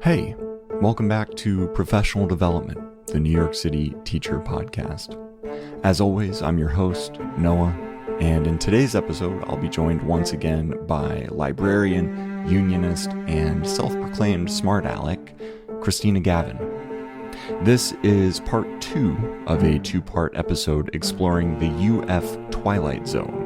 Hey, welcome back to Professional Development, the New York City Teacher Podcast. As always, I'm your host, Noah, and in today's episode, I'll be joined once again by librarian, unionist, and self-proclaimed smart-aleck, Christina Gavin. This is part 2 of a 2-part episode exploring the UF Twilight Zone,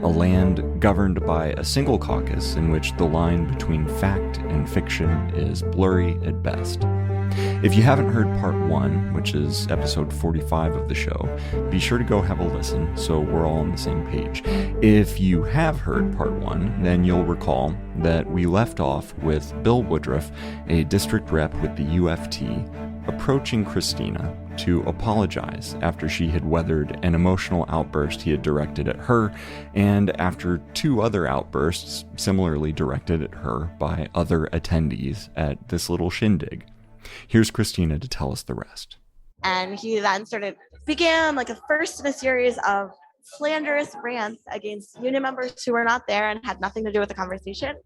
a land governed by a single caucus in which the line between fact and fiction is blurry at best. If you haven't heard part 1, which is episode 45 of the show, be sure to go have a listen so we're all on the same page. If you have heard part 1, then you'll recall that we left off with Bill Woodruff, a district rep with the UFT, approaching Christina to apologize after she had weathered an emotional outburst he had directed at her, and after 2 other outbursts similarly directed at her by other attendees at this little shindig. Here's Christina to tell us the rest. And he then began like a first in a series of slanderous rants against union members who were not there and had nothing to do with the conversation.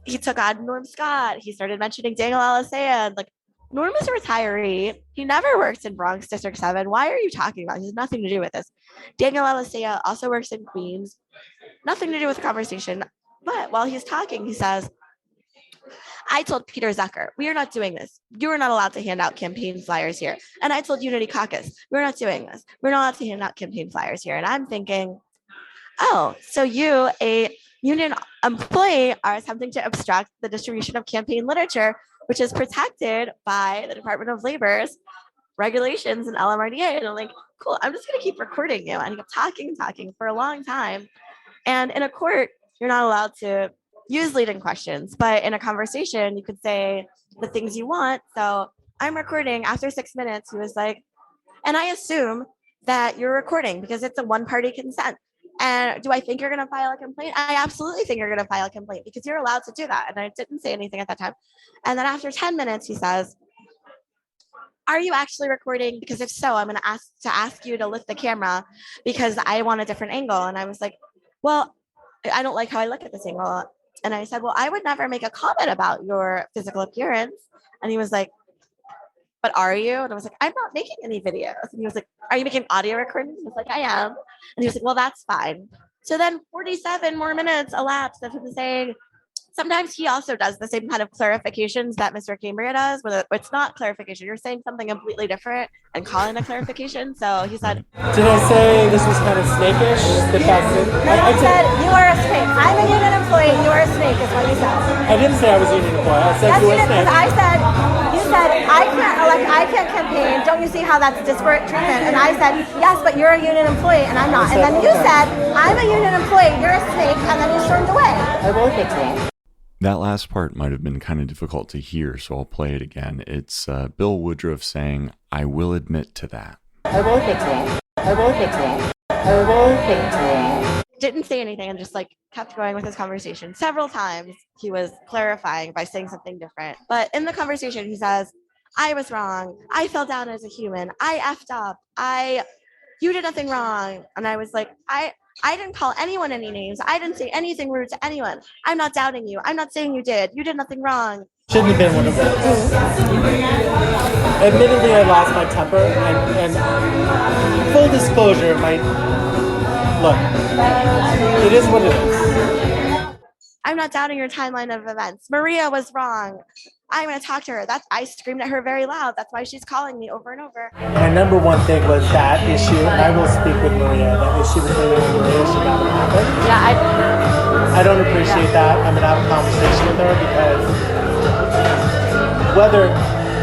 He took on Norm Scott. He started mentioning Daniel Alisea. Like, Norm is a retiree. He never works in Bronx District 7. Why are you talking about? He has nothing to do with this. Daniel Alisea also works in Queens. Nothing to do with the conversation. But while he's talking, he says, I told Peter Zucker, we are not doing this. You are not allowed to hand out campaign flyers here. And I told Unity Caucus, we're not doing this. We're not allowed to hand out campaign flyers here. And I'm thinking, oh, so you, a union employee, are attempting to obstruct the distribution of campaign literature, which is protected by the Department of Labor's regulations and LMRDA. And I'm like, cool, I'm just going to keep recording you. And he kept talking for a long time. And in a court, you're not allowed to use leading questions, but in a conversation, you could say the things you want. So I'm recording. After 6 minutes, he was like, and I assume that you're recording because it's a one-party consent. And do I think you're going to file a complaint? I absolutely think you're going to file a complaint because you're allowed to do that. And I didn't say anything at that time. And then after 10 minutes, he says, are you actually recording? Because if so, I'm going to ask you to lift the camera because I want a different angle. And I was like, well, I don't like how I look at this angle. And I said, well, I would never make a comment about your physical appearance. And he was like, but are you? And I was like, I'm not making any videos. And he was like, are you making audio recordings? I was like, I am. And he was like, well, that's fine. So then 47 more minutes elapsed of him saying, sometimes he also does the same kind of clarifications that Mr. Cambria does, where it's not clarification. You're saying something completely different and calling it a clarification. So he said, did I say this was kind of snakish? I said, you are a snake. I'm a union employee. You are a snake is what you said. I didn't say I was a union employee. I said you were a snake. You said, I can't campaign. Don't you see how that's disparate treatment? And I said, yes, but you're a union employee and I'm not. And then you said, I'm a union employee. You're a snake. And then you stormed away. I will admit to that. That last part might have been kind of difficult to hear, so I'll play it again. It's Bill Woodruff saying, I will admit to that. I will admit to that. I will admit to that. I will admit to that. Didn't say anything and just kept going with his conversation. Several times he was clarifying by saying something different. But in the conversation, he says, I was wrong. I fell down as a human. I effed up. You did nothing wrong. And I was like, I didn't call anyone any names. I didn't say anything rude to anyone. I'm not doubting you. I'm not saying you did. You did nothing wrong. Shouldn't have been one of those. Admittedly, I lost my temper, and full disclosure, look, it is what it is. I'm not doubting your timeline of events. Maria was wrong. I'm going to talk to her. I screamed at her very loud. That's why she's calling me over and over. My number one thing was that issue, and I will speak with Maria. That issue with Maria should not have happened. Yeah, I don't appreciate that. I'm going to have a conversation with her because whether it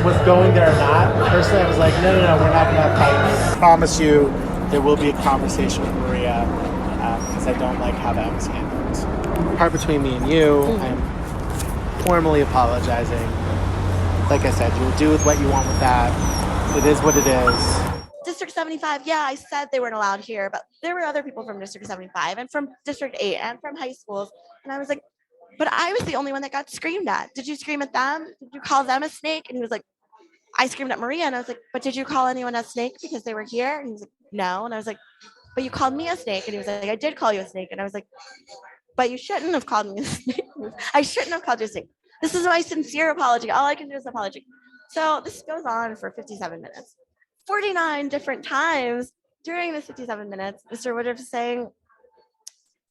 was going there or not, personally I was like, no, we're not going to have fights. I promise you there will be a conversation with Maria because I don't like how that was handled. Part between me and you, I'm formally apologizing. Like I said, you'll do with what you want with that. It is what it is. District 75, yeah, I said they weren't allowed here, but there were other people from District 75 and from District 8 and from high schools. And I was like, but I was the only one that got screamed at. Did you scream at them? Did you call them a snake? And he was like, I screamed at Maria. And I was like, but did you call anyone a snake because they were here? And he was like, no. And I was like, but you called me a snake. And he was like, I did call you a snake. And I was like, but you shouldn't have called me a snake. I shouldn't have called you a snake. This is my sincere apology. All I can do is apology. So this goes on for 57 minutes. 49 different times during this 57 minutes, Mr. Woodruff is saying,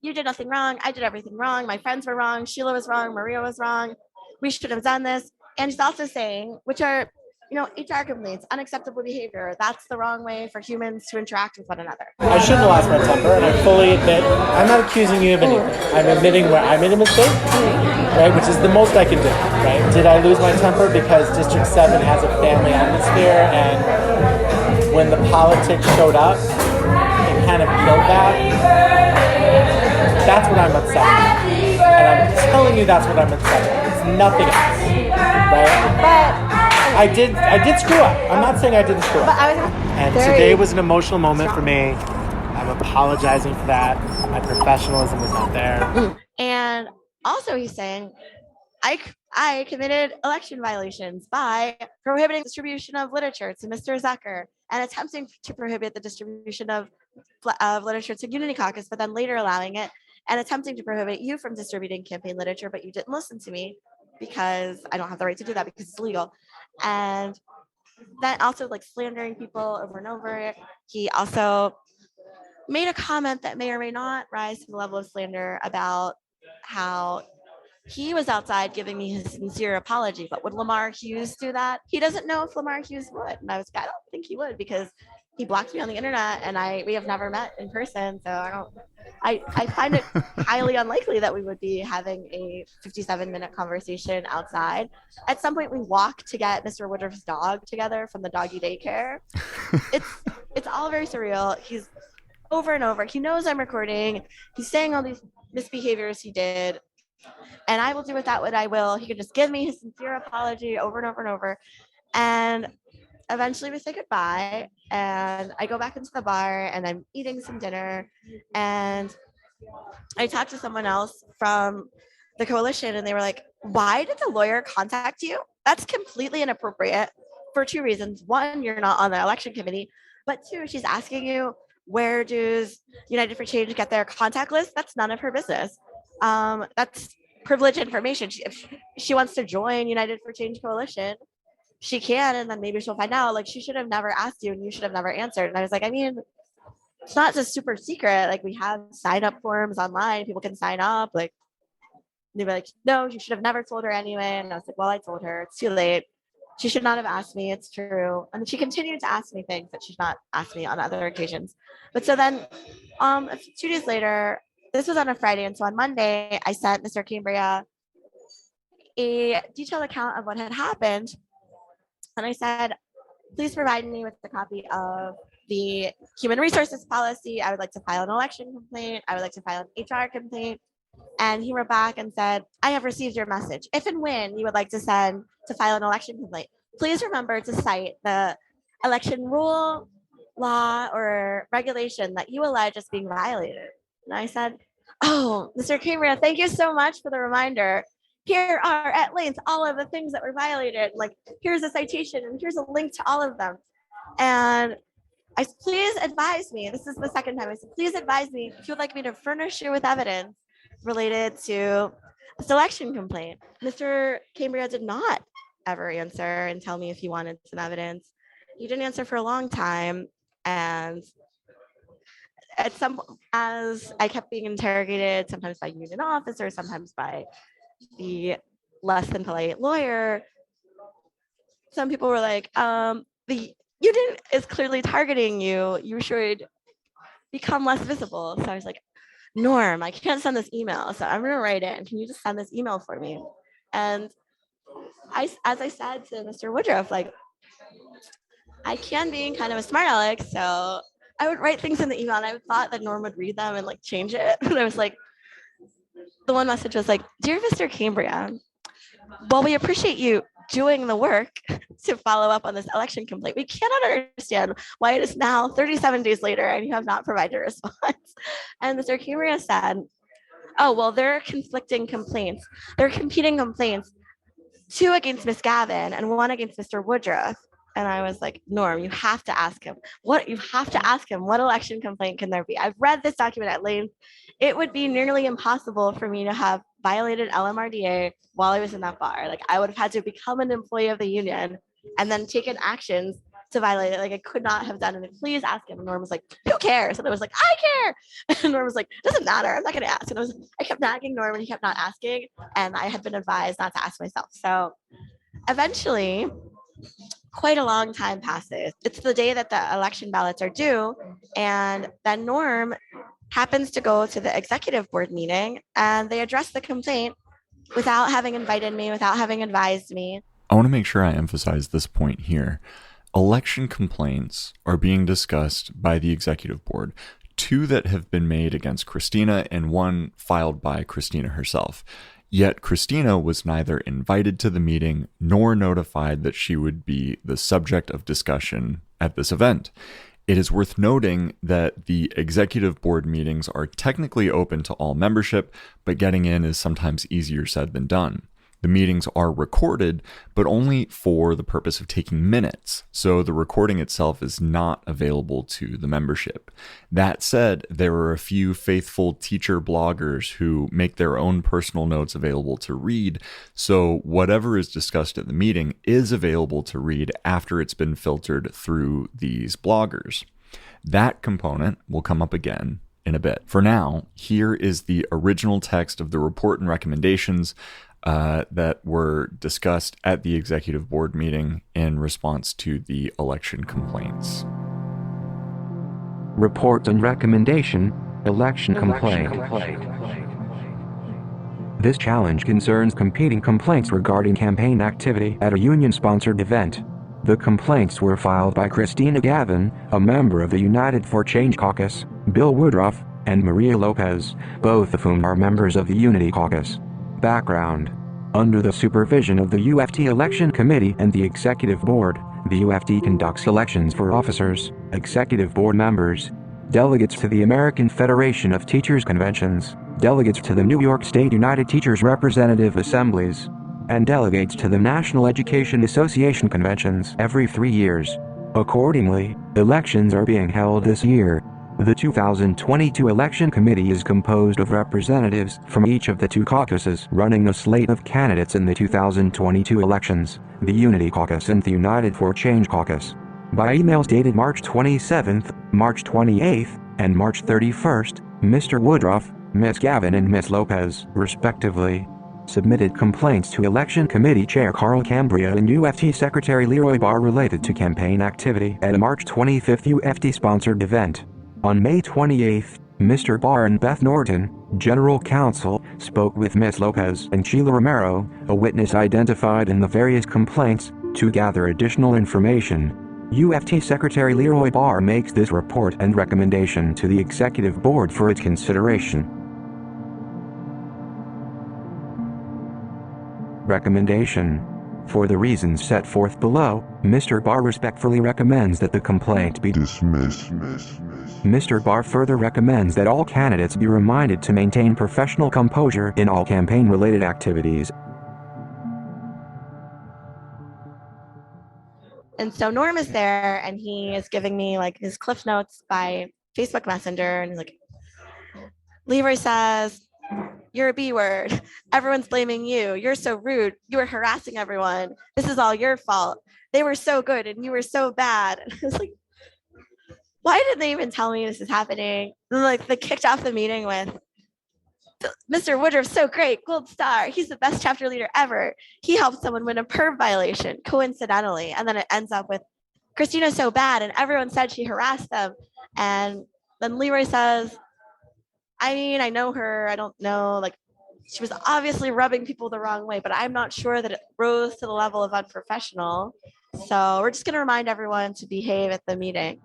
you did nothing wrong. I did everything wrong. My friends were wrong. Sheila was wrong. Maria was wrong. We should have done this. And he's also saying, which are, HR complaints, unacceptable behavior. That's the wrong way for humans to interact with one another. I shouldn't have lost my temper, and I fully admit, I'm not accusing you of anything. I'm admitting where I made a mistake, right, which is the most I can do, right? Did I lose my temper because District 7 has a family atmosphere, and when the politics showed up, it kind of killed that? That's what I'm upset about. And I'm telling you that's what I'm upset about. It's nothing else, right? But I did screw up. I'm not saying I didn't screw up. And today was an emotional moment for me. I'm apologizing for that. My professionalism was not there. And also he's saying, I committed election violations by prohibiting distribution of literature to Mr. Zucker and attempting to prohibit the distribution of literature to Unity Caucus, but then later allowing it, and attempting to prohibit you from distributing campaign literature, but you didn't listen to me because I don't have the right to do that because it's illegal. And then also slandering people over and over. He also made a comment that may or may not rise to the level of slander about how he was outside giving me his sincere apology, but would Lamar Hughes do that? He doesn't know if Lamar Hughes would. And I don't think he would because he blocked me on the internet and we have never met in person. So I find it highly unlikely that we would be having a 57-minute conversation outside. At some point we walk to get Mr. Woodruff's dog together from the doggy daycare. It's all very surreal. He's over and over. He knows I'm recording. He's saying all these misbehaviors he did. And I will do with that what I will. He could just give me his sincere apology over and over and over. And eventually we say goodbye. And I go back into the bar and I'm eating some dinner. And I talked to someone else from the coalition and they were like, why did the lawyer contact you? That's completely inappropriate for two reasons. One, you're not on the election committee. But two, she's asking you, where does United for Change get their contact list? That's none of her business. That's privileged information. If she wants to join United for Change coalition, she can, and then maybe she'll find out. She should have never asked you, and you should have never answered. And I was like, it's not just super secret. We have sign up forms online. People can sign up. They were like, no, you should have never told her anyway. And I was like, well, I told her. It's too late. She should not have asked me. It's true. And she continued to ask me things that she's not asked me on other occasions. But so then 2 days later, this was on a Friday. And so on Monday, I sent Mr. Cambria a detailed account of what had happened. And I said, please provide me with a copy of the human resources policy. I would like to file an election complaint. I would like to file an HR complaint. And he wrote back and said, I have received your message. If and when you would like to file an election complaint, please remember to cite the election rule, law, or regulation that you allege is being violated. And I said, oh, Mr. Cambria, thank you so much for the reminder. Here are at length all of the things that were violated. Here's a citation and here's a link to all of them. And I said, please advise me. This is the second time. I said, please advise me if you would like me to furnish you with evidence related to a selection complaint. Mr. Cambria did not ever answer and tell me if he wanted some evidence. He didn't answer for a long time. And as I kept being interrogated, sometimes by union officers, sometimes by the less than polite lawyer, some people were like, the union is clearly targeting you. You should become less visible. So I was like, Norm, I can't send this email, so I'm gonna write it. And can you just send this email for me? And as I said to Mr. Woodruff, I can be kind of a smart-aleck, so I would write things in the email, and I thought that Norm would read them and change it. And I was like, the one message was dear Mr. Cambria, while we appreciate you doing the work to follow up on this election complaint, we cannot understand why it is now 37 days later and you have not provided a response. And Mr. Cambria said, oh, well, there are conflicting complaints. There are competing complaints, 2 against Ms. Gavin and 1 against Mr. Woodruff. And I was like, Norm, you have to ask him. What election complaint can there be? I've read this document at length. It would be nearly impossible for me to have violated LMRDA while I was in that bar. Like I would have had to become an employee of the union and then taken actions to violate it. Like I could not have done it. Please ask him. And Norm was like, who cares? And I was like, I care. And Norm was like, doesn't matter. I'm not going to ask. And I kept nagging Norm and he kept not asking. And I had been advised not to ask myself. So eventually, quite a long time passes. It's the day that the election ballots are due. And then Norm happens to go to the executive board meeting and they address the complaint without having invited me, without having advised me. I want to make sure I emphasize this point here. Election complaints are being discussed by the executive board, 2 that have been made against Christina and 1 filed by Christina herself. Yet Christina was neither invited to the meeting nor notified that she would be the subject of discussion at this event. It is worth noting that the executive board meetings are technically open to all membership, but getting in is sometimes easier said than done. The meetings are recorded, but only for the purpose of taking minutes, so the recording itself is not available to the membership. That said, there are a few faithful teacher bloggers who make their own personal notes available to read, so whatever is discussed at the meeting is available to read after it's been filtered through these bloggers. That component will come up again in a bit. For now, here is the original text of the report and recommendations that were discussed at the executive board meeting in response to the election complaints. Report and recommendation, election complaint. This challenge concerns competing complaints regarding campaign activity at a union-sponsored event. The complaints were filed by Christina Gavin, a member of the United for Change caucus, Bill Woodruff, and Maria Lopez, both of whom are members of the Unity caucus. Background. Under the supervision of the UFT Election Committee and the Executive Board, the UFT conducts elections for officers, executive board members, delegates to the American Federation of Teachers Conventions, delegates to the New York State United Teachers Representative Assemblies, and delegates to the National Education Association conventions every 3 years. Accordingly, elections are being held this year. The 2022 Election Committee is composed of representatives from each of the 2 caucuses running a slate of candidates in the 2022 elections, the Unity Caucus and the United for Change Caucus. By emails dated March 27th, March 28th, and March 31st, Mr. Woodruff, Ms. Gavin and Ms. Lopez, respectively, submitted complaints to Election Committee Chair Carl Cambria and UFT Secretary Leroy Barr related to campaign activity at a March 25th UFT-sponsored event. On May 28th, Mr. Barr and Beth Norton, General Counsel, spoke with Ms. Lopez and Sheila Romero, a witness identified in the various complaints, to gather additional information. UFT Secretary Leroy Barr makes this report and recommendation to the Executive Board for its consideration. Recommendation. For the reasons set forth below, Mr. Barr respectfully recommends that the complaint be dismissed. Mr. Barr further recommends that all candidates be reminded to maintain professional composure in all campaign-related activities. And so Norm is there and he is giving me like his cliff notes by Facebook Messenger, and he's like, Leroy says, you're a B word. Everyone's blaming you. You're so rude. You were harassing everyone. This is all your fault. They were so good and you were so bad. And I was like, why didn't they even tell me this is happening? And like they kicked off the meeting with, Mr. Woodruff's so great, gold star. He's the best chapter leader ever. He helped someone win a perv violation, coincidentally. And then it ends up with, Christina's so bad and everyone said she harassed them. And then Leroy says, I mean, I know her. I don't know. Like, she was obviously rubbing people the wrong way, but I'm not sure that it rose to the level of unprofessional. So we're just going to remind everyone to behave at the meeting.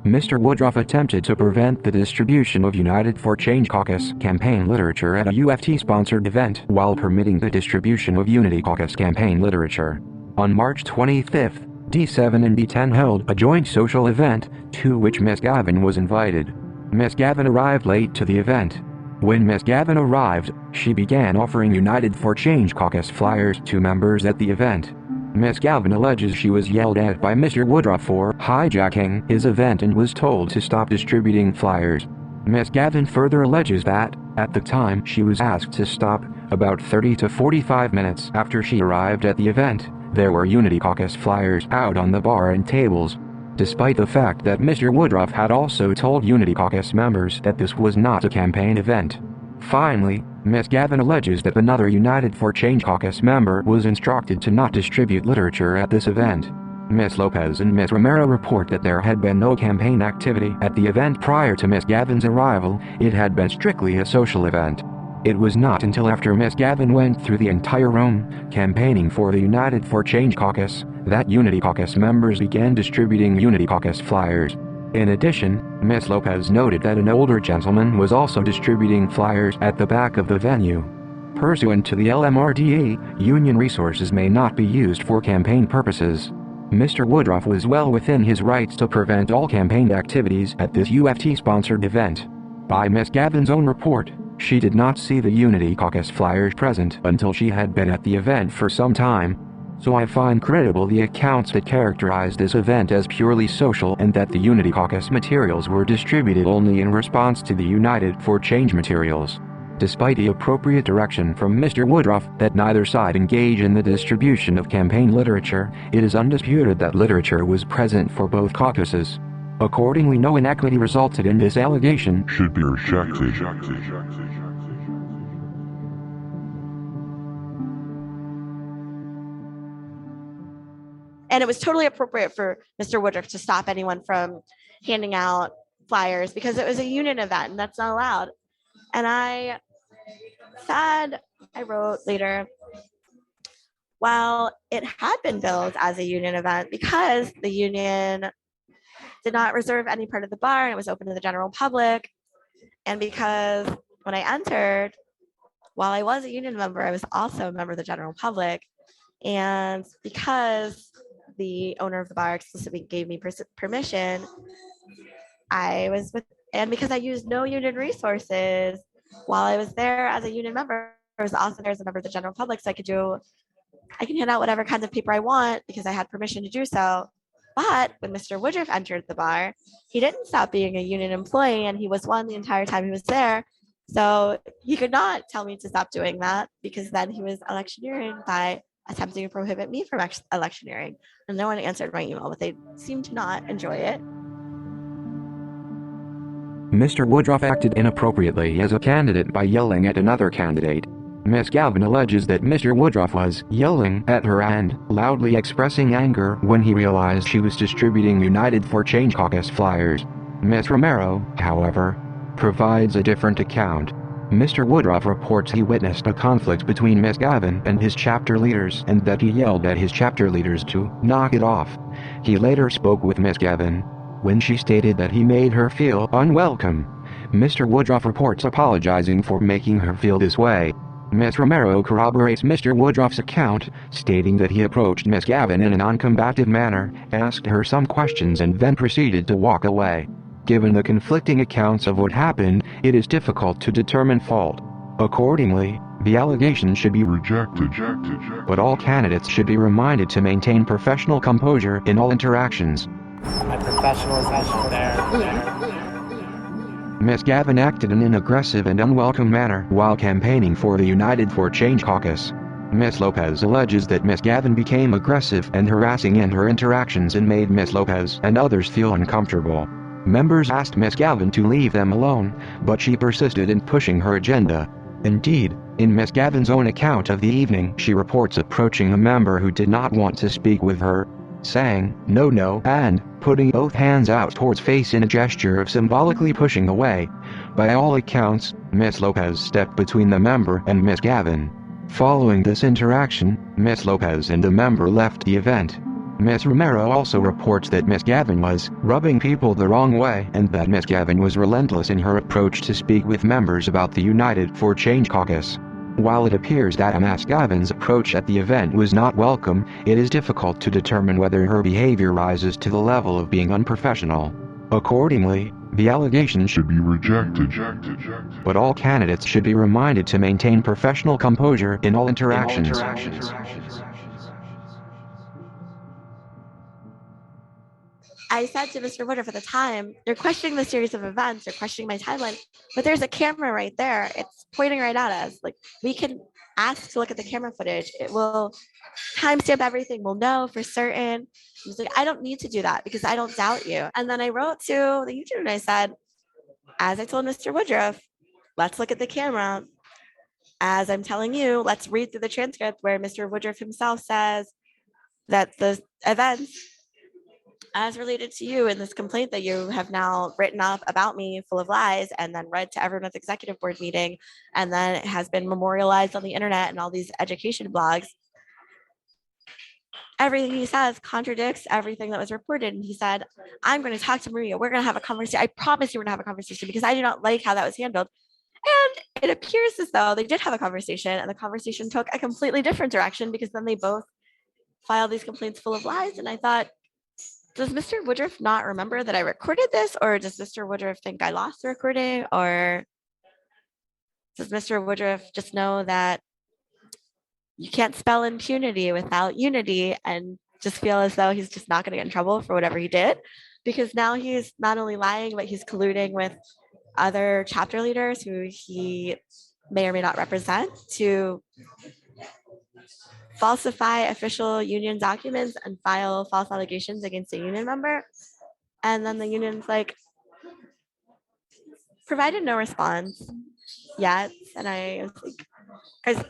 Mr. Woodruff attempted to prevent the distribution of United for Change caucus campaign literature at a UFT-sponsored event while permitting the distribution of Unity caucus campaign literature. On March 25th, D7 and D10 held a joint social event, to which Ms. Gavin was invited. Ms. Gavin arrived late to the event. When Ms. Gavin arrived, she began offering United for Change caucus flyers to members at the event. Miss Gavin alleges she was yelled at by Mr. Woodruff for hijacking his event and was told to stop distributing flyers. Miss Gavin further alleges that, at the time she was asked to stop, about 30 to 45 minutes after she arrived at the event, there were Unity Caucus flyers out on the bar and tables. Despite the fact that Mr. Woodruff had also told Unity Caucus members that this was not a campaign event. Finally, Miss Gavin alleges that another United for Change Caucus member was instructed to not distribute literature at this event. Miss Lopez and Miss Romero report that there had been no campaign activity at the event prior to Miss Gavin's arrival. It had been strictly a social event. It was not until after Miss Gavin went through the entire room, campaigning for the United for Change Caucus, that Unity Caucus members began distributing Unity Caucus flyers. In addition, Miss Lopez noted that an older gentleman was also distributing flyers at the back of the venue. Pursuant to the LMRDA, union resources may not be used for campaign purposes. Mr. Woodruff was well within his rights to prevent all campaign activities at this UFT-sponsored event. By Miss Gavin's own report, she did not see the Unity Caucus flyers present until she had been at the event for some time. So I find credible the accounts that characterize this event as purely social and that the Unity Caucus materials were distributed only in response to the United for Change materials. Despite the appropriate direction from Mr. Woodruff that neither side engage in the distribution of campaign literature, it is undisputed that literature was present for both caucuses. Accordingly, no inequity resulted in this allegation should be rejected. And it was totally appropriate for Mr. Woodruff to stop anyone from handing out flyers because it was a union event and that's not allowed. And I wrote later, well, it had been billed as a union event because the union did not reserve any part of the bar and it was open to the general public. And because when I entered, while I was a union member, I was also a member of the general public. And because the owner of the bar explicitly gave me permission, and because I used no union resources while I was there as a union member, I was also there as a member of the general public, so I can hand out whatever kinds of paper I want because I had permission to do so. But when Mr. Woodruff entered the bar, he didn't stop being a union employee, and he was one the entire time he was there. So he could not tell me to stop doing that because then he was electioneering by attempting to prohibit me from electioneering. And no one answered my email, but they seemed to not enjoy it. Mr. Woodruff acted inappropriately as a candidate by yelling at another candidate. Miss Gavin alleges that Mr. Woodruff was yelling at her and loudly expressing anger when he realized she was distributing United for Change Caucus flyers. Miss Romero, however, provides a different account. Mr. Woodruff reports he witnessed a conflict between Miss Gavin and his chapter leaders and that he yelled at his chapter leaders to knock it off. He later spoke with Miss Gavin. When she stated that he made her feel unwelcome, Mr. Woodruff reports apologizing for making her feel this way. Miss Romero corroborates Mr. Woodruff's account, stating that he approached Miss Gavin in a non-combative manner, asked her some questions and then proceeded to walk away. Given the conflicting accounts of what happened, it is difficult to determine fault. Accordingly, the allegation should be rejected. But all candidates should be reminded to maintain professional composure in all interactions. My professionalism there. Miss Gavin acted in an aggressive and unwelcome manner while campaigning for the United for Change caucus. Miss Lopez alleges that Miss Gavin became aggressive and harassing in her interactions and made Miss Lopez and others feel uncomfortable. Members asked Miss Gavin to leave them alone, but she persisted in pushing her agenda. Indeed, in Miss Gavin's own account of the evening, she reports approaching a member who did not want to speak with her, saying, "No," and putting both hands out towards face in a gesture of symbolically pushing away. By all accounts, Miss Lopez stepped between the member and Miss Gavin. Following this interaction, Miss Lopez and the member left the event. Miss Romero also reports that Miss Gavin was rubbing people the wrong way and that Miss Gavin was relentless in her approach to speak with members about the United for Change caucus. While it appears that Miss Gavin's approach at the event was not welcome, it is difficult to determine whether her behavior rises to the level of being unprofessional. Accordingly, the allegation should be rejected. But all candidates should be reminded to maintain professional composure in all interactions. I said to Mr. Woodruff at the time, you're questioning the series of events, you're questioning my timeline, but there's a camera right there. It's pointing right at us. Like, we can ask to look at the camera footage. It will timestamp everything. We'll know for certain. I was like, I don't need to do that because I don't doubt you. And then I wrote to the YouTube and I said, as I told Mr. Woodruff, let's look at the camera. As I'm telling you, let's read through the transcript where Mr. Woodruff himself says that the events as related to you in this complaint that you have now written up about me full of lies and then read to everyone at the executive board meeting, and then it has been memorialized on the internet and all these education blogs. Everything he says contradicts everything that was reported. And he said, I'm going to talk to Maria. We're going to have a conversation. I promise you we're going to have a conversation because I do not like how that was handled. And it appears as though they did have a conversation, and the conversation took a completely different direction because then they both filed these complaints full of lies. And I thought, does Mr. Woodruff not remember that I recorded this? Or does Mr. Woodruff think I lost the recording? Or does Mr. Woodruff just know that you can't spell impunity without unity and just feel as though he's just not going to get in trouble for whatever he did? Because now he's not only lying, but he's colluding with other chapter leaders who he may or may not represent to falsify official union documents and file false allegations against a union member. And then the union's like, provided no response yet. And I was like, because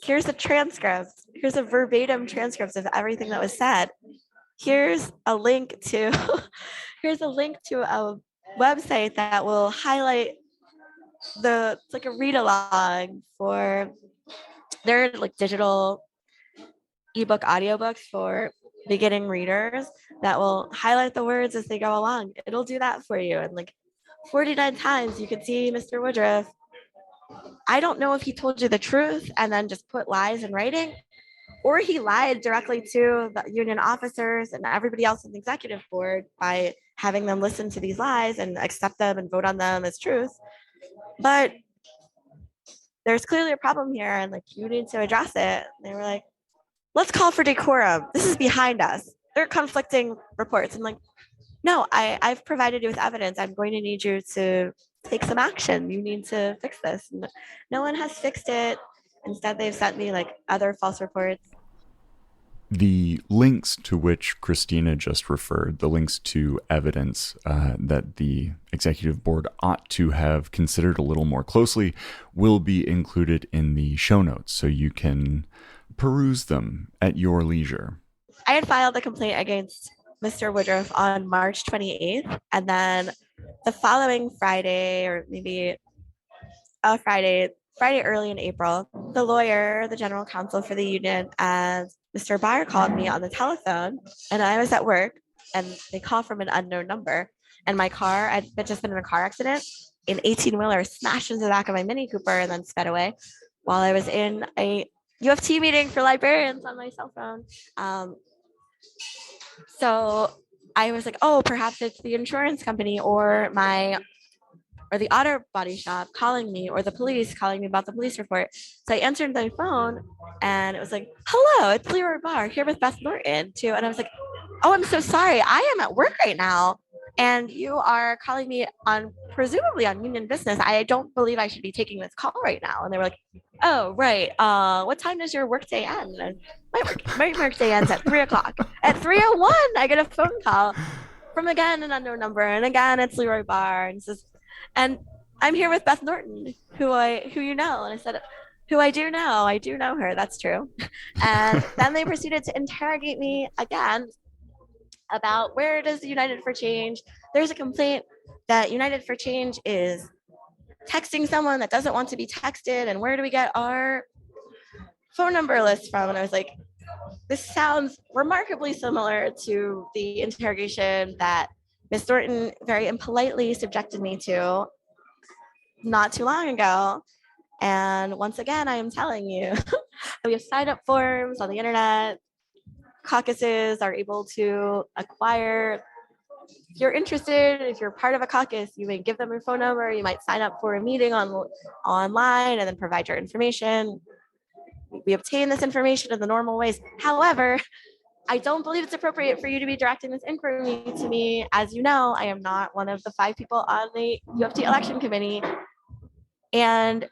here's a transcript. Here's a verbatim transcript of everything that was said. Here's a link to a website that will highlight it's like a read along for their like digital ebook audiobooks for beginning readers that will highlight the words as they go along. It'll do that for you. And like 49 times you could see Mr. Woodruff. I don't know if he told you the truth and then just put lies in writing, or he lied directly to the union officers and everybody else in the executive board by having them listen to these lies and accept them and vote on them as truth. But there's clearly a problem here and like you need to address it. And they were like, let's call for decorum. This is behind us. There are conflicting reports. I'm like, no, I've provided you with evidence. I'm going to need you to take some action. You need to fix this. And no one has fixed it. Instead, they've sent me like other false reports. The links to which Christina just referred, the links to evidence that the executive board ought to have considered a little more closely, will be included in the show notes so you can peruse them at your leisure. I had filed a complaint against Mr. Woodruff on March 28th, and then the following Friday, or maybe a Friday early in April, the lawyer, the general counsel for the union, and Mr. Barr called me on the telephone, and I was at work, and they called from an unknown number. And my car, I'd just been in a car accident. An 18-wheeler smashed into the back of my Mini Cooper and then sped away while I was in a UFT meeting for librarians on my cell phone. So I was like, oh, perhaps it's the insurance company or the auto body shop calling me, or the police calling me about the police report. So I answered my phone and it was like, hello, it's Leroy Barr here with Beth Norton too. And I was like, oh, I'm so sorry. I am at work right now. And you are calling me presumably on union business. I don't believe I should be taking this call right now. And they were like, oh, right. What time does your workday end? And my workday ends at 3:00. At 3:01, I get a phone call from again an unknown number. And again, it's Leroy Barr. And says, and I'm here with Beth Norton, who you know. And I said, who I do know her. That's true. And then they proceeded to interrogate me again about where does United for Change. There's a complaint that United for Change is texting someone that doesn't want to be texted. And where do we get our phone number list from? And I was like, this sounds remarkably similar to the interrogation that Ms. Thornton very impolitely subjected me to not too long ago. And once again, I am telling you, we have sign-up forms on the internet. Caucuses are able to acquire. If you're interested, if you're part of a caucus, you may give them your phone number. You might sign up for a meeting online and then provide your information. We obtain this information in the normal ways. However, I don't believe it's appropriate for you to be directing this inquiry to me. As you know, I am not one of the 5 people on the UFT election committee. And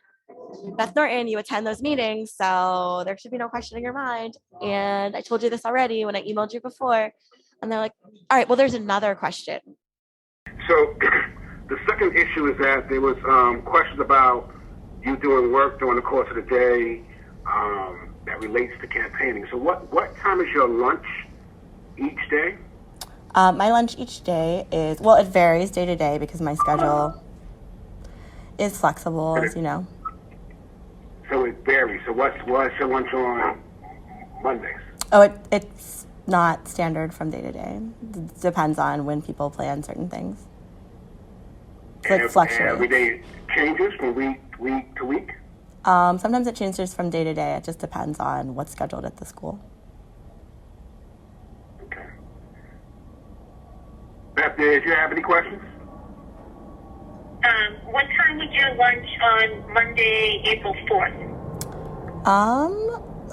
Beth Norton, you attend those meetings, so there should be no question in your mind. And I told you this already when I emailed you before. And they're like, all right, well, there's another question. So the second issue is that there was questions about you doing work during the course of the day that relates to campaigning. So what time is your lunch each day? My lunch each day is, well, it varies day to day because my schedule is flexible, as you know. So it varies. So what's your lunch on Mondays? Oh, it's not standard from day to day. It depends on when people plan certain things. So it fluctuates. And every day changes from week to week? Sometimes it changes from day to day. It just depends on what's scheduled at the school. Okay. Beth, did you have any questions? What time would your lunch on Monday, April 4th?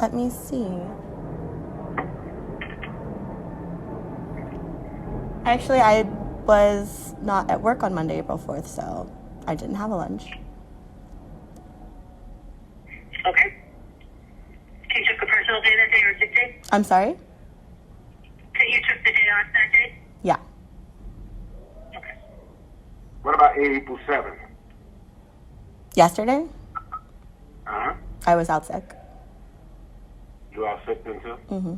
Let me see. Actually, I was not at work on Monday, April 4th, so I didn't have a lunch. Okay. So you took a personal day that day or a sick day? I'm sorry? So you took the day off that day? Yeah. Okay. What about April 7th? Yesterday, Uh-huh. I was out sick. You all sick then too? Mm-hmm.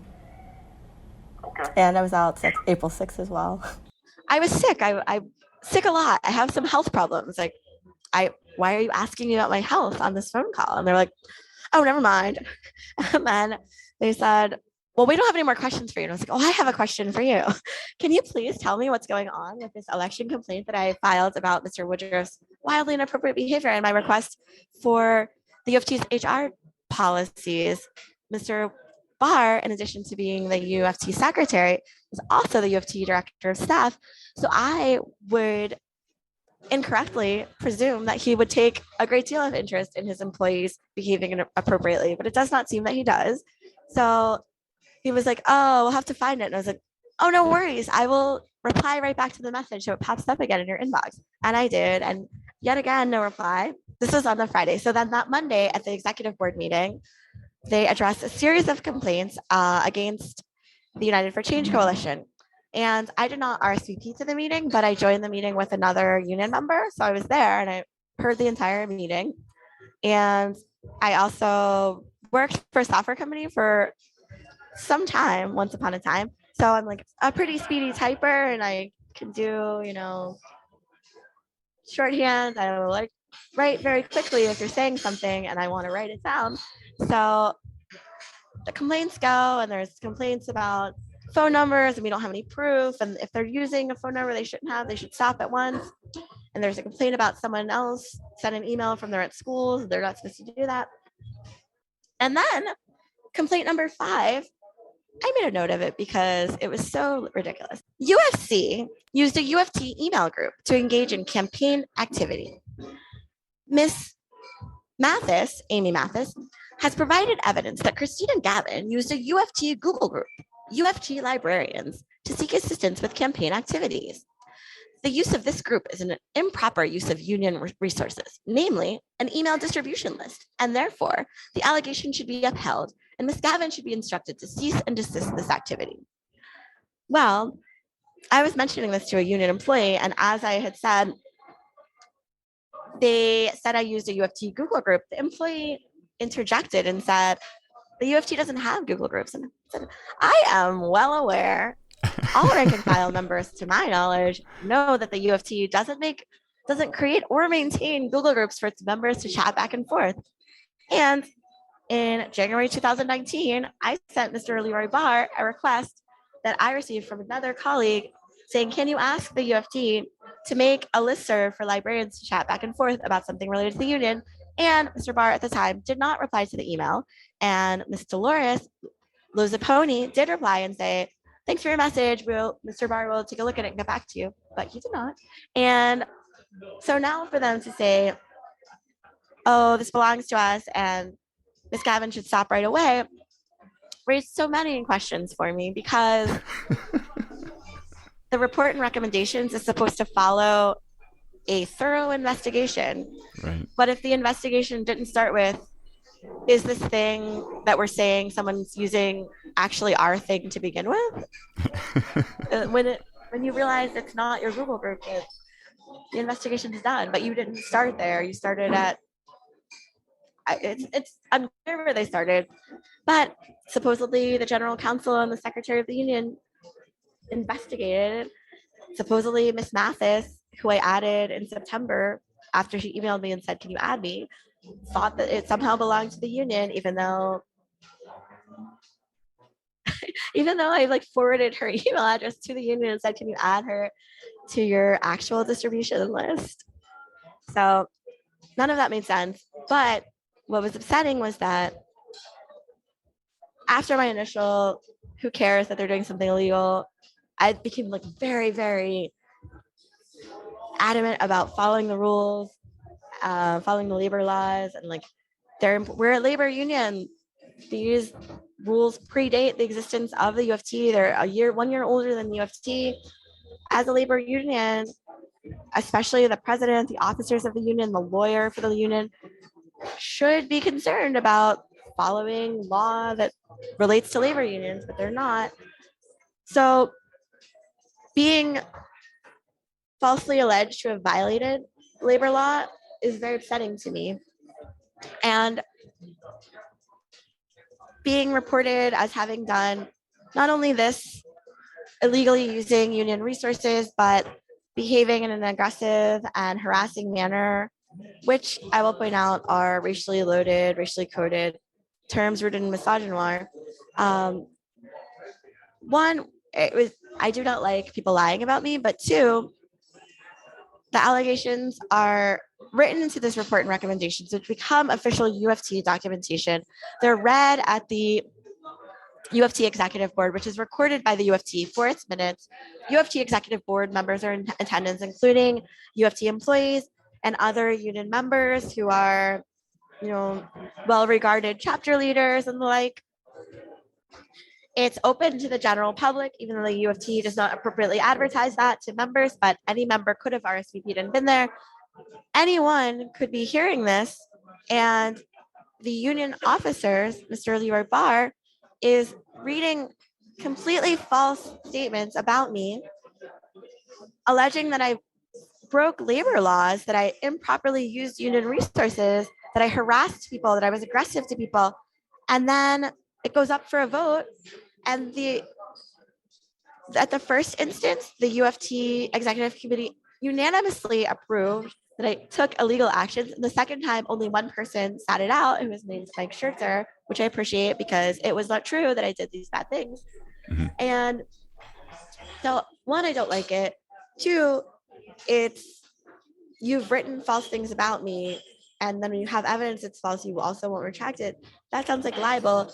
Okay. And I was out sick April 6th as well. I was sick. I'm sick a lot. I have some health problems. Like, why are you asking me about my health on this phone call? And they're like, oh, never mind. And then they said, well, we don't have any more questions for you. And I was like, oh, I have a question for you. Can you please tell me what's going on with this election complaint that I filed about Mr. Woodruff's wildly inappropriate behavior and my request for the U of T's HR policies? Mr. Barr, in addition to being the U of T secretary, is also the U of T director of staff. So I would incorrectly presume that he would take a great deal of interest in his employees behaving appropriately, but it does not seem that he does. So he was like, oh, we'll have to find it. And I was like, oh, no worries. I will reply right back to the message so it pops up again in your inbox. And I did. And yet again, no reply. This was on the Friday. So then that Monday at the executive board meeting, they addressed a series of complaints against the United for Change Coalition. And I did not RSVP to the meeting, but I joined the meeting with another union member. So I was there and I heard the entire meeting. And I also worked for a software company for some time, once upon a time. So I'm like a pretty speedy typer and I can do, shorthand. I will like write very quickly if you're saying something and I want to write it down. So the complaints go and there's complaints about phone numbers and we don't have any proof. And if they're using a phone number they shouldn't have, they should stop at once. And there's a complaint about someone else sent an email from their at schools. They're not supposed to do that. And then complaint number 5, I made a note of it because it was so ridiculous. UFC used a UFT email group to engage in campaign activity. Miss Mathis, Amy Mathis, has provided evidence that Christina Gavin used a UFT Google group, UFT librarians, to seek assistance with campaign activities. The use of this group is an improper use of union resources, namely an email distribution list, and therefore the allegation should be upheld and Ms. Gavin should be instructed to cease and desist this activity. Well, I was mentioning this to a union employee, and as I had said, they said I used a UFT Google group. The employee interjected and said, the UFT doesn't have Google groups. And I said, I am well aware. All rank and file members, to my knowledge, know that the UFT doesn't create or maintain Google groups for its members to chat back and forth. And in January 2019, I sent Mr. Leroy Barr a request that I received from another colleague saying, can you ask the UFT to make a listserv for librarians to chat back and forth about something related to the union? And Mr. Barr at the time did not reply to the email. And Ms. Dolores Lozaponi did reply and say, thanks for your message. Mr. Barr will take a look at it and get back to you. But he did not. And so now for them to say, oh, this belongs to us and Ms. Gavin should stop right away, raised so many questions for me because the report and recommendations is supposed to follow a thorough investigation. Right. But if the investigation didn't start with, is this thing that we're saying someone's using actually our thing to begin with? When you realize it's not your Google group, the investigation is done, but you didn't start there. You started at, it's unclear where they started, but supposedly the general counsel and the secretary of the union investigated. Supposedly Miss Mathis, who I added in September after she emailed me and said, can you add me, thought that it somehow belonged to the union, even though I like forwarded her email address to the union and said, can you add her to your actual distribution list? So none of that made sense. But what was upsetting was that after my initial, who cares that they're doing something illegal, I became like very, very adamant about following the rules, following the labor laws, and like we're a labor union. These rules predate the existence of the UFT. They're 1 year older than the UFT. As a labor union, especially the president, the officers of the union, the lawyer for the union, should be concerned about following law that relates to labor unions, but they're not. So being falsely alleged to have violated labor law is very upsetting to me. And being reported as having done not only this, illegally using union resources, but behaving in an aggressive and harassing manner, which I will point out are racially loaded, racially coded terms rooted in misogynoir. One, I do not like people lying about me, but two, the allegations are written into this report and recommendations, which become official UFT documentation. They're read at the UFT Executive Board, which is recorded by the UFT for its minutes. UFT Executive Board members are in attendance, including UFT employees and other union members who are, well-regarded chapter leaders and the like. It's open to the general public, even though the UFT does not appropriately advertise that to members, but any member could have RSVP'd and been there. Anyone could be hearing this, and the union officers, Mr. Leroy Barr, is reading completely false statements about me, alleging that I broke labor laws, that I improperly used union resources, that I harassed people, that I was aggressive to people. And then it goes up for a vote, and at the first instance, the UFT Executive Committee unanimously approved that I took illegal actions. And the second time, only one person sat it out, who was named Mike Scherzer, which I appreciate because it was not true that I did these bad things. Mm-hmm. And so, one, I don't like it. Two, you've written false things about me, and then when you have evidence it's false, you also won't retract it. That sounds like libel.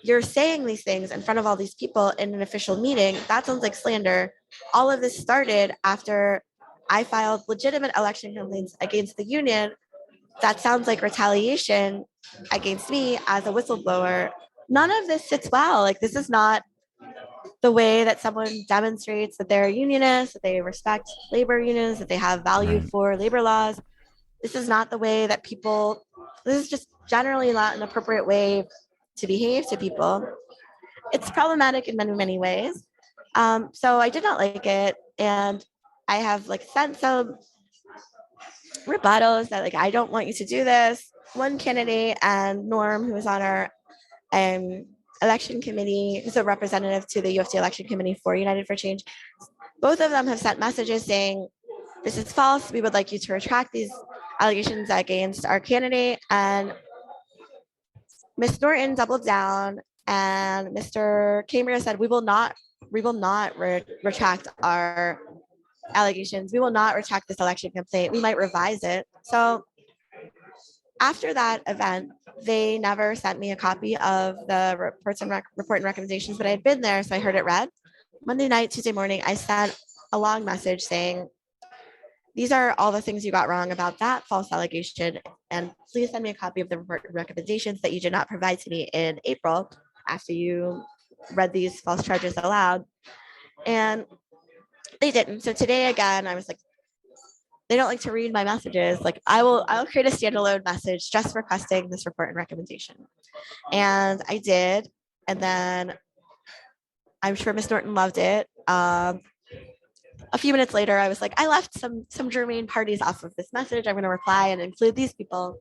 You're saying these things in front of all these people in an official meeting. That sounds like slander. All of this started after I filed legitimate election complaints against the union. That sounds like retaliation against me as a whistleblower. None of this sits well. Like, this is not the way that someone demonstrates that they're a unionist, that they respect labor unions, that they have value for labor laws. This is not the way that this is just generally not an appropriate way to behave to people. It's problematic in many, many ways. So I did not like it. And I have sent some rebuttals that I don't want you to do this. One candidate and Norm, who was on our election committee, who's a representative to the UFT election committee for United for Change, both of them have sent messages saying, this is false. We would like you to retract these allegations against our candidate. And Ms. Norton doubled down, and Mr. Cambria said, we will not retract our allegations. We will not retract this election complaint. We might revise it. So after that event, they never sent me a copy of the report and recommendations, but I had been there, so I heard it read. Monday night, Tuesday morning, I sent a long message saying, these are all the things you got wrong about that false allegation, and please send me a copy of the report and recommendations that you did not provide to me in April. after you read these false charges aloud. And they didn't. So today again, I was like, they don't like to read my messages. Like I'll create a standalone message just requesting this report and recommendation. And I did. And then I'm sure Miss Norton loved it. A few minutes later, I was like, I left some germane parties off of this message. I'm going to reply and include these people.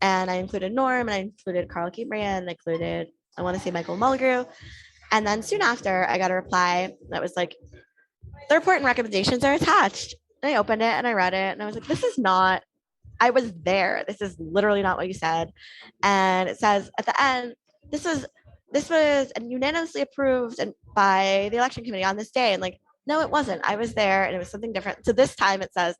And I included Norm, and I included Carl Kebrand, and I included, I want to say, Michael Mulgrew. And then soon after, I got a reply that was like, the report and recommendations are attached. And I opened it and I read it, and I was like, this is not, I was there. This is literally not what you said. And it says at the end, this was unanimously approved by the election committee on this day. And like, no, it wasn't. I was there, and it was something different. So this time it says,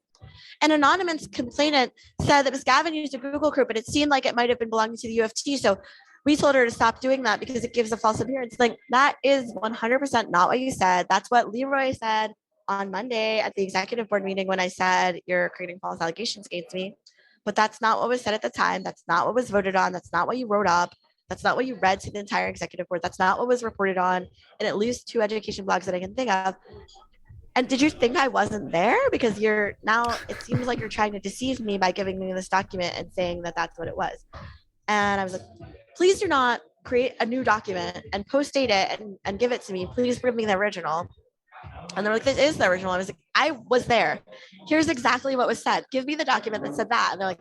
an anonymous complainant said that Ms. Gavin used a Google group, and it seemed like it might have been belonging to the UFT. So we told her to stop doing that because it gives a false appearance. Like, that is 100% not what you said. That's what Leroy said on Monday at the executive board meeting when I said you're creating false allegations against me. But that's not what was said at the time. That's not what was voted on. That's not what you wrote up. That's not what you read to the entire executive board. That's not what was reported on in at least 2 education blogs that I can think of. And did you think I wasn't there? Because it seems like you're trying to deceive me by giving me this document and saying that that's what it was. And I was like, please do not create a new document and post-date it and give it to me. Please bring me the original. And they're like, this is the original. I was like, I was there. Here's exactly what was said. Give me the document that said that. And they're like,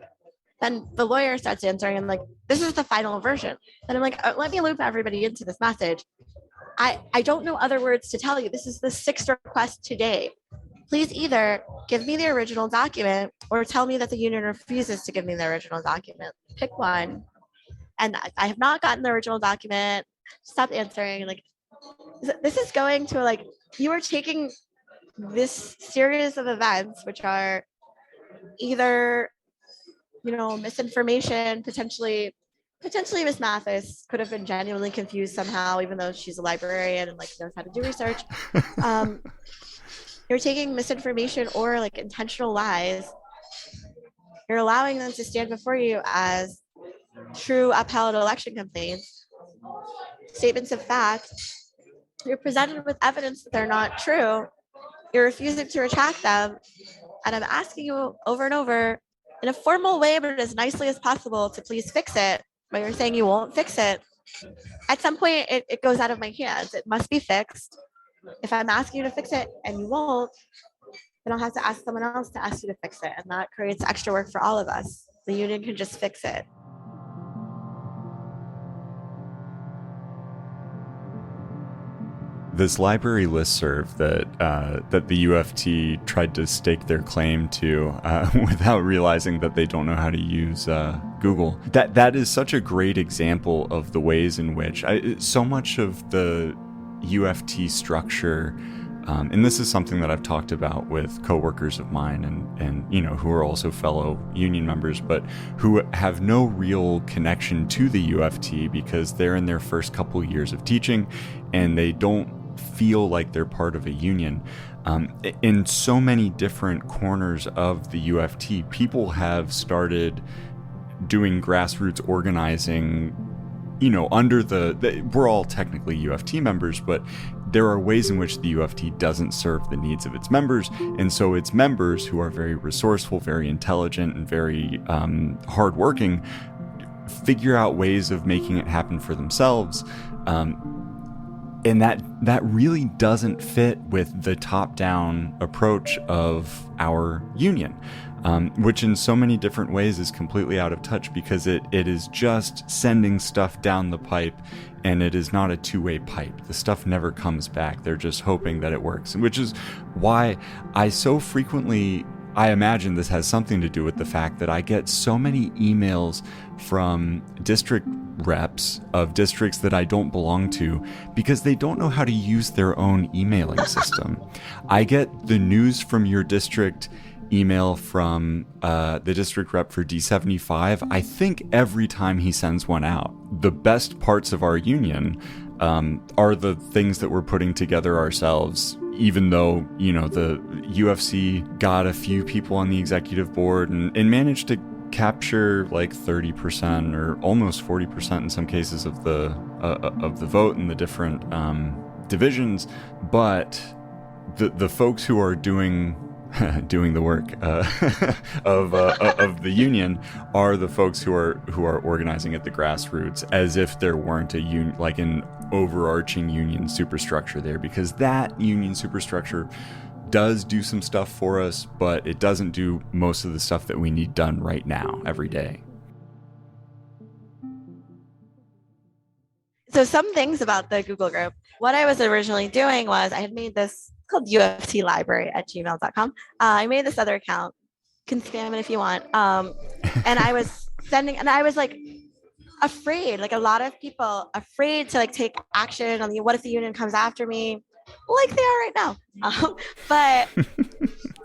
then the lawyer starts answering and like, this is the final version. And I'm like, let me loop everybody into this message. I don't know other words to tell you. This is the 6th request today. Please either give me the original document or tell me that the union refuses to give me the original document. Pick one. And I have not gotten the original document. Stop answering. Like, this is going to like, you are taking this series of events, which are either, misinformation, potentially Miss Mathis could have been genuinely confused somehow, even though she's a librarian and like knows how to do research. You're taking misinformation or like intentional lies. You're allowing them to stand before you as true upheld election complaints, statements of fact. You're presented with evidence that they're not true. You're refusing to retract them. And I'm asking you over and over in a formal way, but as nicely as possible, to please fix it. But you're saying you won't fix it. At some point, it goes out of my hands. It must be fixed. If I'm asking you to fix it and you won't, then I'll have to ask someone else to ask you to fix it. And that creates extra work for all of us. The union can just fix it. This library listserv that the UFT tried to stake their claim to without realizing that they don't know how to use Google. That is such a great example of the ways in which so much of the UFT structure, and this is something that I've talked about with coworkers of mine and who are also fellow union members, but who have no real connection to the UFT because they're in their first couple years of teaching and they don't feel like they're part of a union. In so many different corners of the UFT, people have started doing grassroots organizing, under we're all technically UFT members, but there are ways in which the UFT doesn't serve the needs of its members. And so its members, who are very resourceful, very intelligent, and very hardworking, figure out ways of making it happen for themselves. And that really doesn't fit with the top-down approach of our union, which in so many different ways is completely out of touch because it is just sending stuff down the pipe, and it is not a two-way pipe. The stuff never comes back. They're just hoping that it works, which is why I imagine this has something to do with the fact that I get so many emails from district reps of districts that I don't belong to because they don't know how to use their own emailing system. I get the news from your district email from the district rep for D75, I think every time he sends one out. The best parts of our union are the things that we're putting together ourselves, even though, the UFC got a few people on the executive board and managed to capture like 30% or almost 40% in some cases of the vote in the different divisions, but the folks who are doing the work of the union are the folks who are organizing at the grassroots, as if there weren't a like an overarching union superstructure there, because that union superstructure does do some stuff for us, but it doesn't do most of the stuff that we need done right now, every day. So some things about the Google group. What I was originally doing was I had made this called UFTlibrary@gmail.com. I made this other account. You can spam it if you want. And I was sending, and I was like afraid, like a lot of people afraid to like take action on the, what if the union comes after me, like they are right now. But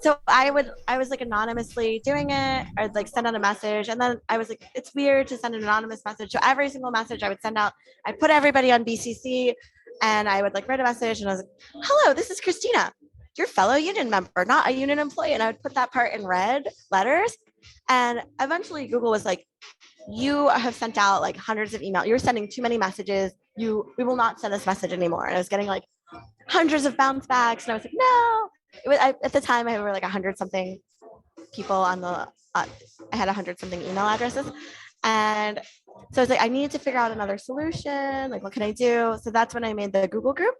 so I was like anonymously doing it. I'd like send out a message, and then I was like, it's weird to send an anonymous message. So every single message I would send out, I'd put everybody on BCC, and I would like write a message, and I was like, hello, this is Christina, your fellow union member, not a union employee. And I would put that part in red letters. And eventually Google was like, you have sent out like hundreds of emails. You're sending too many messages. We will not send this message anymore. And I was getting like hundreds of bounce backs. And I was like, no. At the time, I were like 100 something people on the, I had 100 something email addresses. And so I was like, I need to figure out another solution. Like, what can I do? So that's when I made the Google group.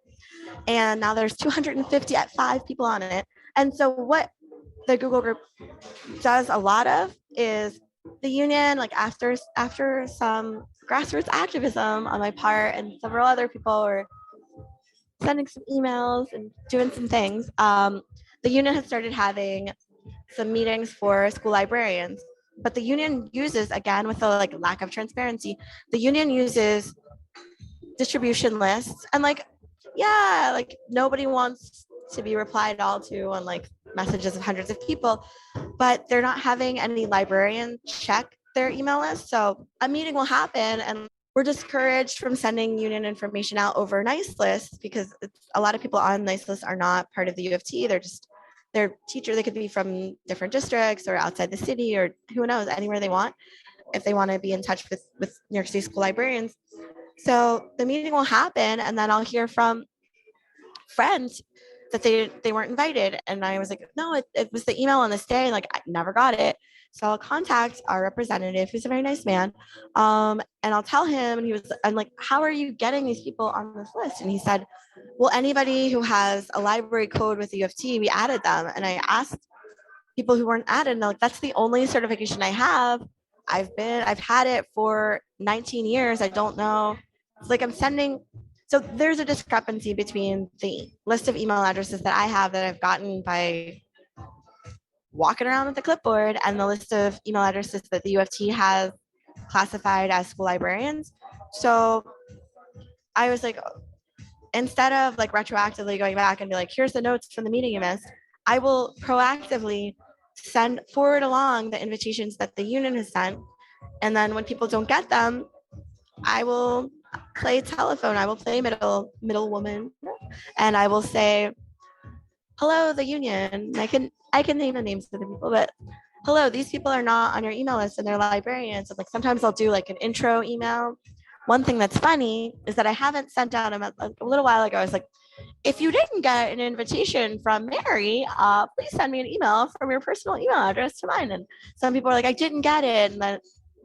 And now there's 250 at 5 people on it. And so what the Google group does a lot of is the union, like after some grassroots activism on my part and several other people were sending some emails and doing some things, the union has started having some meetings for school librarians. But the union uses, again, with the like lack of transparency, the union uses distribution lists, and like, yeah, like nobody wants to be replied all to on like messages of hundreds of people, but they're not having any librarian check their email list. So a meeting will happen, and we're discouraged from sending union information out over nice lists because a lot of people on nice lists are not part of the UFT. They're teachers. They could be from different districts or outside the city, or who knows, anywhere they want, if they want to be in touch with New York City school librarians. So the meeting will happen, and then I'll hear from friends that they weren't invited. And I was like, no, it was the email on this day. Like, I never got it. So I'll contact our representative, who's a very nice man. And I'll tell him, and I'm like, how are you getting these people on this list? And he said, well, anybody who has a library code with the UFT, we added them. And I asked people who weren't added, and they're like, that's the only certification I have. I've had it for 19 years. I don't know. It's like I'm sending. So there's a discrepancy between the list of email addresses that I have that I've gotten by walking around with the clipboard and the list of email addresses that the UFT has classified as school librarians. So I was like, instead of like retroactively going back and be like, here's the notes from the meeting you missed, I will proactively forward along the invitations that the union has sent. And then when people don't get them, I will play telephone. I will play middle woman, and I will say, hello, the union. I can name the names of the people, but hello, these people are not on your email list and they're librarians. And like sometimes I'll do like an intro email. One thing that's funny is that I haven't sent out a little while ago. I was like, if you didn't get an invitation from Mary, please send me an email from your personal email address to mine. And some people are like, I didn't get it. And then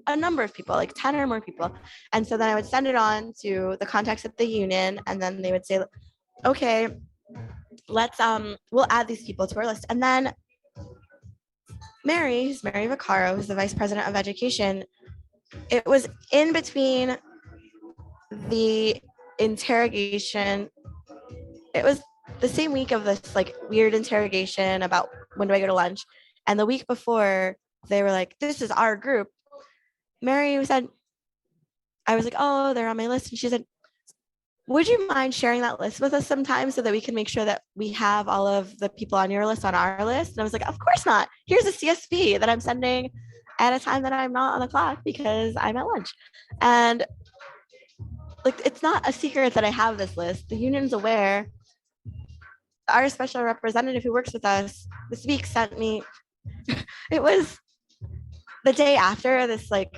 a number of people, like 10 or more people. And so then I would send it on to the contacts at the union, and then they would say, okay, let's we'll add these people to our list. And then Mary Vaccaro, who's the vice president of education, it was in between the interrogation. It was the same week of this like weird interrogation about when do I go to lunch. And the week before, they were like, this is our group. Mary said, I was like, oh, they're on my list. And she said, would you mind sharing that list with us sometime so that we can make sure that we have all of the people on your list on our list? And I was like, of course not. Here's a CSV that I'm sending at a time that I'm not on the clock because I'm at lunch. And like, it's not a secret that I have this list. The union's aware. Our special representative who works with us this week sent me, it was the day after this like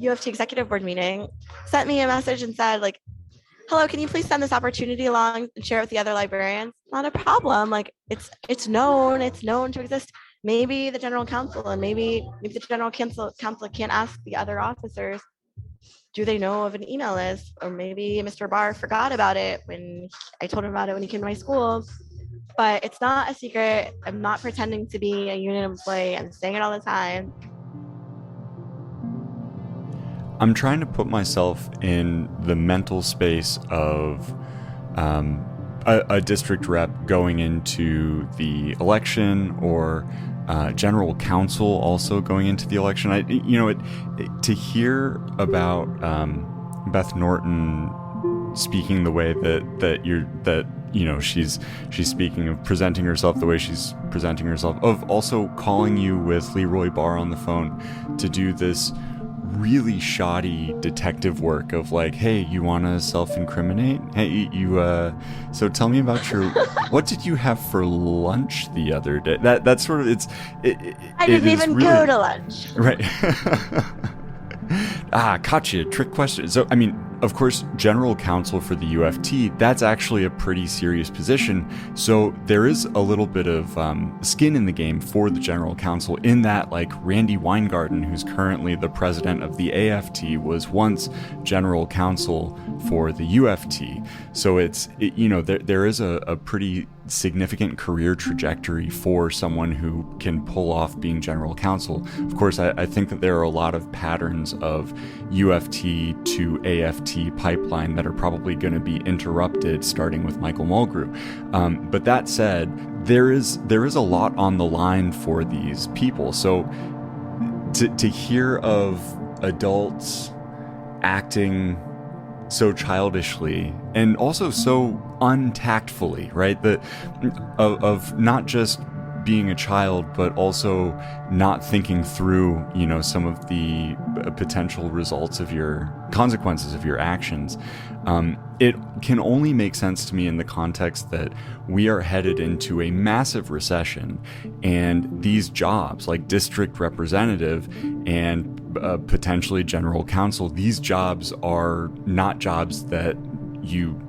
UFT executive board meeting, sent me a message and said like, hello, can you please send this opportunity along and share it with the other librarians? Not a problem. Like it's known to exist. Maybe the general counsel and maybe the general counsel can't ask the other officers, do they know of an email list? Or maybe Mr. Barr forgot about it when I told him about it when he came to my school. But it's not a secret. I'm not pretending to be a union employee. I'm saying it all the time. I'm trying to put myself in the mental space of a district rep going into the election, or general counsel also going into the election. To hear about Beth Norton speaking the way that she's speaking, of presenting herself the way she's presenting herself, of also calling you with Leroy Barr on the phone to do this really shoddy detective work of like, hey, you want to self-incriminate? Hey, so tell me about what did you have for lunch the other day? That's sort of, I didn't even go to lunch. Right. Caught you, trick question. So, I mean, of course, general counsel for the UFT, that's actually a pretty serious position. So there is a little bit of skin in the game for the general counsel, in that, like, Randy Weingarten, who's currently the president of the AFT, was once general counsel for the UFT. So there is a pretty significant career trajectory for someone who can pull off being general counsel. Of course, I think that there are a lot of patterns of UFT to AFT pipeline that are probably going to be interrupted, starting with Michael Mulgrew. But that said, there is a lot on the line for these people. So to hear of adults acting so childishly and also so untactfully, right? Of not just being a child, but also not thinking through, some of the potential consequences of your actions. It can only make sense to me in the context that we are headed into a massive recession, and these jobs like district representative and potentially general counsel, these jobs are not jobs that you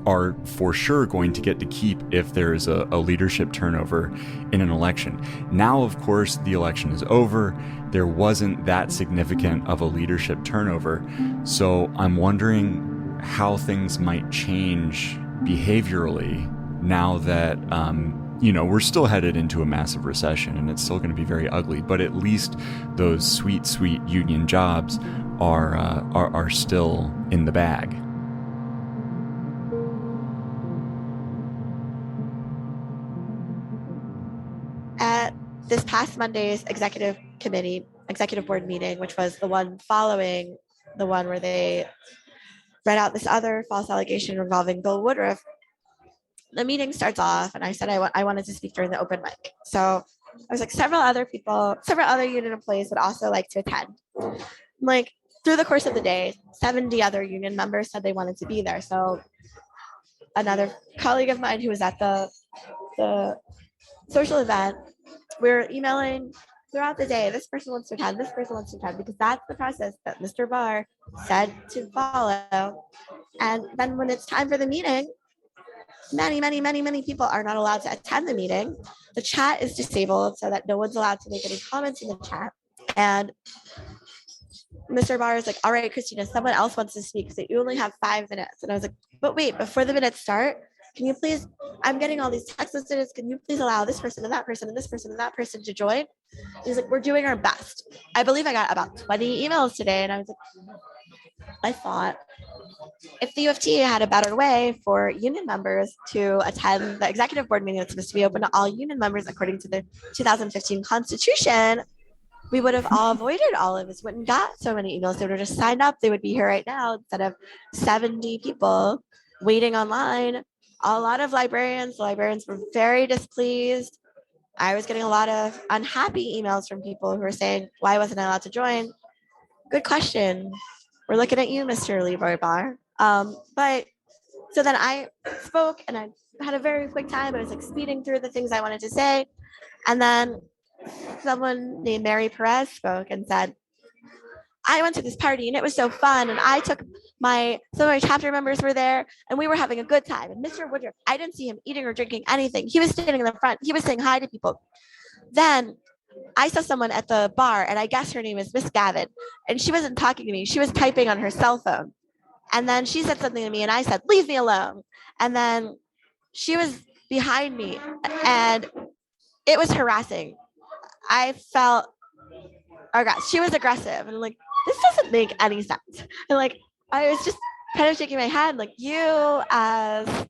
are for sure going to get to keep if there's a leadership turnover in an election. Now, of course, the election is over. There wasn't that significant of a leadership turnover. So I'm wondering how things might change behaviorally now that, we're still headed into a massive recession, and it's still going to be very ugly, but at least those sweet, sweet union jobs are still in the bag. At this past Monday's executive board meeting, which was the one following the one where they read out this other false allegation involving Bill Woodruff, the meeting starts off, and I said I wanted to speak during the open mic. So I was like, several other union employees would also like to attend. Like, through the course of the day, 70 other union members said they wanted to be there. So another colleague of mine who was at the social event, we're emailing throughout the day, this person wants to attend, this person wants to attend, because that's the process that Mr. Barr said to follow. And then when it's time for the meeting, many people are not allowed to attend the meeting. The chat is disabled so that no one's allowed to make any comments in the chat. And Mr. Barr is like, all right, Christina, someone else wants to speak, so you only have 5 minutes. And I was like, but wait, before the minutes start, can you please, I'm getting all these text messages, can you please allow this person and that person and this person and that person to join? He's like, we're doing our best. I believe I got about 20 emails today, and I was like, I thought if the UFT had a better way for union members to attend the executive board meeting that's supposed to be open to all union members according to the 2015 Constitution, we would have all avoided all of this, wouldn't got so many emails. They would have just signed up. They would be here right now instead of 70 people waiting online. A lot of librarians were very displeased. I was getting a lot of unhappy emails from people who were saying, why wasn't I allowed to join? Good question. We're looking at you, Mr. Leroy Barr. But so then I spoke, and I had a very quick time. I was like speeding through the things I wanted to say. And then someone named Mary Perez spoke and said, I went to this party and it was so fun. And I took some of my chapter members were there and we were having a good time. And Mr. Woodruff, I didn't see him eating or drinking anything. He was standing in the front. He was saying hi to people. Then I saw someone at the bar and I guess her name is Miss Gavin. And she wasn't talking to me. She was typing on her cell phone. And then she said something to me and I said, leave me alone. And then she was behind me and it was harassing. I felt she was aggressive and like, this doesn't make any sense. And like, I was just kind of shaking my head, like, you as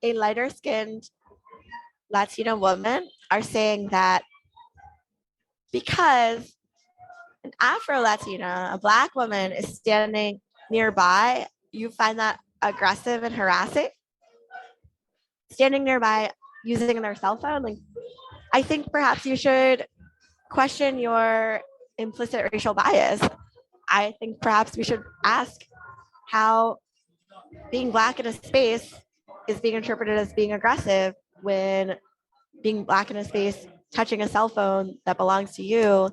a lighter skinned Latina woman are saying that because an Afro-Latina, a Black woman is standing nearby, you find that aggressive and harassing? Standing nearby using their cell phone? Like, I think perhaps you should question your implicit racial bias. I think perhaps we should ask how being Black in a space is being interpreted as being aggressive when being Black in a space, touching a cell phone that belongs to you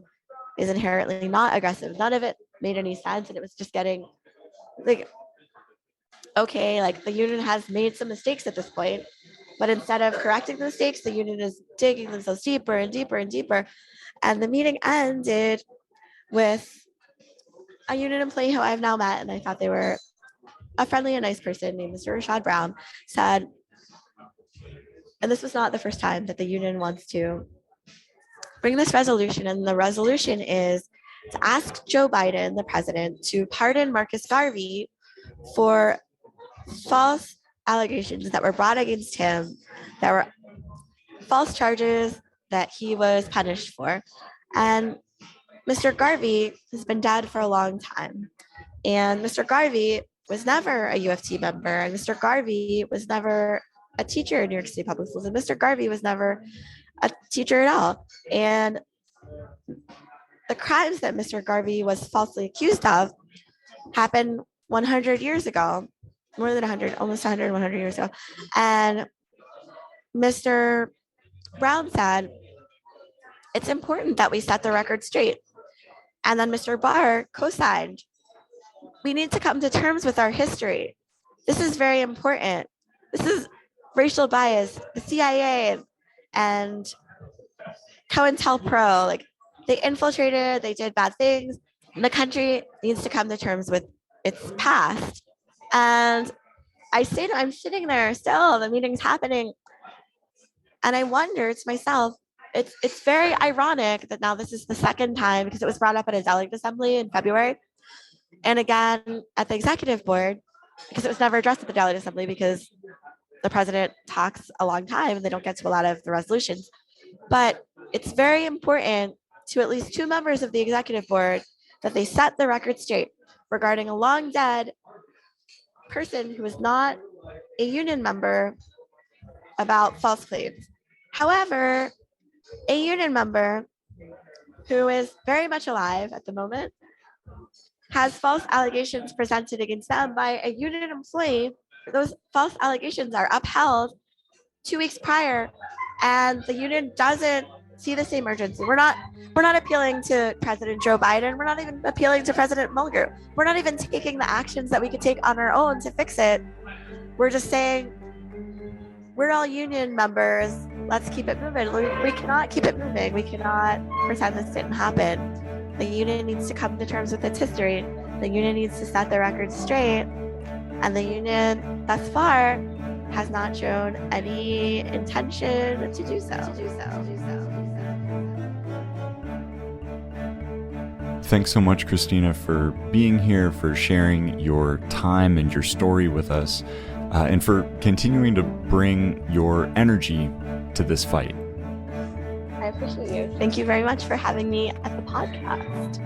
is inherently not aggressive. None of it made any sense. And it was just getting like, okay, like the union has made some mistakes at this point, but instead of correcting the mistakes, the union is digging themselves deeper and deeper and deeper. And the meeting ended with a union employee who I've now met, and I thought they were a friendly and nice person named Mr. Rashad Brown, said, and this was not the first time that the union wants to bring this resolution, and the resolution is to ask Joe Biden, the president, to pardon Marcus Garvey for false allegations that were brought against him, that were false charges that he was punished for. And Mr. Garvey has been dead for a long time. And Mr. Garvey was never a UFT member. And Mr. Garvey was never a teacher in New York City Public Schools. And Mr. Garvey was never a teacher at all. And the crimes that Mr. Garvey was falsely accused of happened 100 years ago, more than 100, almost 100 years ago. And Mr. Brown said, it's important that we set the record straight. And then Mr. Barr co-signed. We need to come to terms with our history. This is very important. This is racial bias. The CIA and COINTELPRO, like they infiltrated, they did bad things. And the country needs to come to terms with its past. And I'm sitting there still, the meeting's happening. And I wonder to myself, it's very ironic that now this is the second time, because it was brought up at a delegate assembly in February, and again at the executive board, because it was never addressed at the delegate assembly because the president talks a long time and they don't get to a lot of the resolutions. But it's very important to at least two members of the executive board that they set the record straight regarding a long dead person who is not a union member about false claims. However, a union member who is very much alive at the moment has false allegations presented against them by a union employee. Those false allegations are upheld 2 weeks prior, and the union doesn't see the same urgency. We're not appealing to President Joe Biden. We're not even appealing to President Mueller. We're not even taking the actions that we could take on our own to fix it. We're just saying, we're all union members. Let's keep it moving. We cannot keep it moving. We cannot pretend this didn't happen. The union needs to come to terms with its history. The union needs to set the record straight. And the union, thus far, has not shown any intention to do so. Thanks so much, Christina, for being here, for sharing your time and your story with us, and for continuing to bring your energy to this fight. I appreciate you. Thank you very much for having me at the podcast.